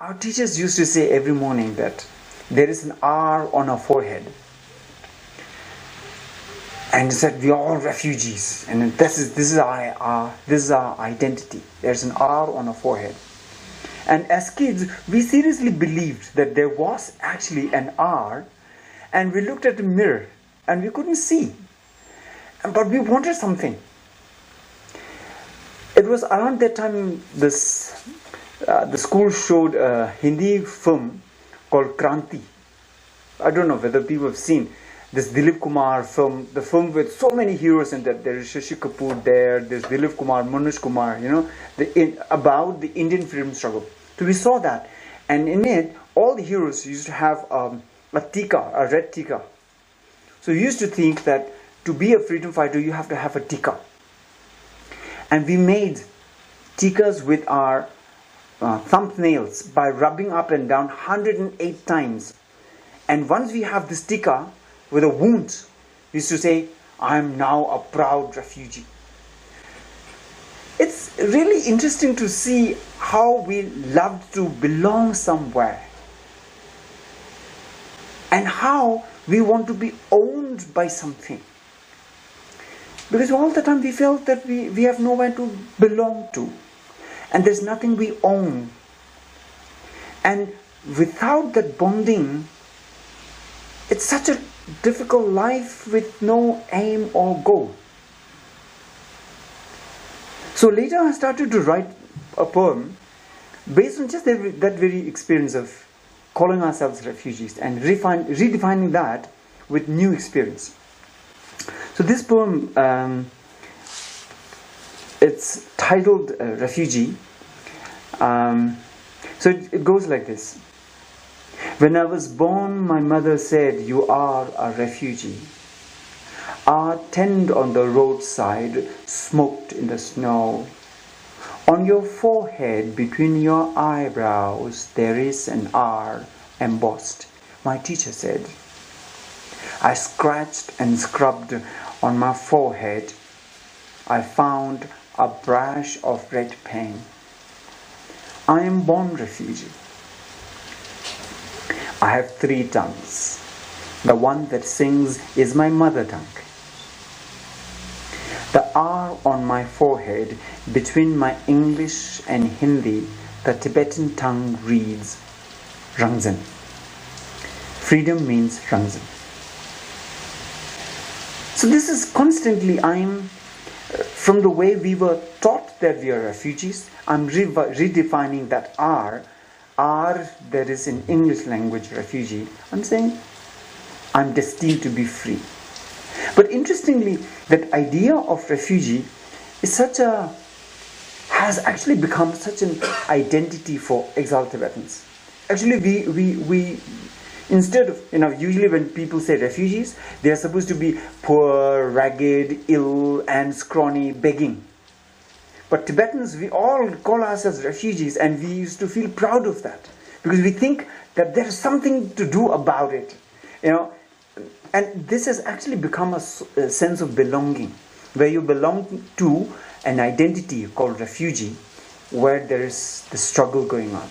Our teachers used to say every morning that there is an R on our forehead. And said we are all refugees, and this is our identity. There's an R on our forehead. And as kids, we seriously believed that there was actually an R, and we looked at the mirror and we couldn't see. But we wanted something. It was around that time the school showed a Hindi film called Kranti. I don't know whether people have seen this Dilip Kumar film, the film with so many heroes in that. There is Shashi Kapoor there's Dilip Kumar, Manoj Kumar, about the Indian freedom struggle. So we saw that, and in it, all the heroes used to have a tika, a red tika. So we used to think that to be a freedom fighter, you have to have a tika. And we made tikas with our thumbnails by rubbing up and down 108 times. And once we have this tika with a wound, we used to say, I am now a proud refugee. It's really interesting to see how we loved to belong somewhere. And how we want to be owned by something. Because all the time we felt that we have nowhere to belong to. And there's nothing we own. And without that bonding, it's such a difficult life with no aim or goal. So later I started to write a poem based on just that very experience of calling ourselves refugees and redefining that with new experience. So this poem, it's titled Refugee. So it goes like this. When I was born, my mother said, you are a refugee. Our tent on the roadside smoked in the snow. On your forehead, between your eyebrows, there is an R embossed, my teacher said. I scratched and scrubbed on my forehead. I found a brush of red paint. I am born refugee. I have 3 tongues. The one that sings is my mother tongue. The R on my forehead, between my English and Hindi, the Tibetan tongue reads Rangzan. Freedom means Rangzan. So this is constantly, from the way we were taught that we are refugees, I'm redefining that R that is in English language refugee. I'm saying I'm destined to be free. But interestingly, that idea of refugee is has actually become such an identity for exiled Tibetans. Actually, we instead of, usually when people say refugees, they are supposed to be poor, ragged, ill, and scrawny, begging. But Tibetans, we all call ourselves refugees, and we used to feel proud of that because we think that there is something to do about it, And this has actually become a sense of belonging, where you belong to an identity called refugee, where there is the struggle going on.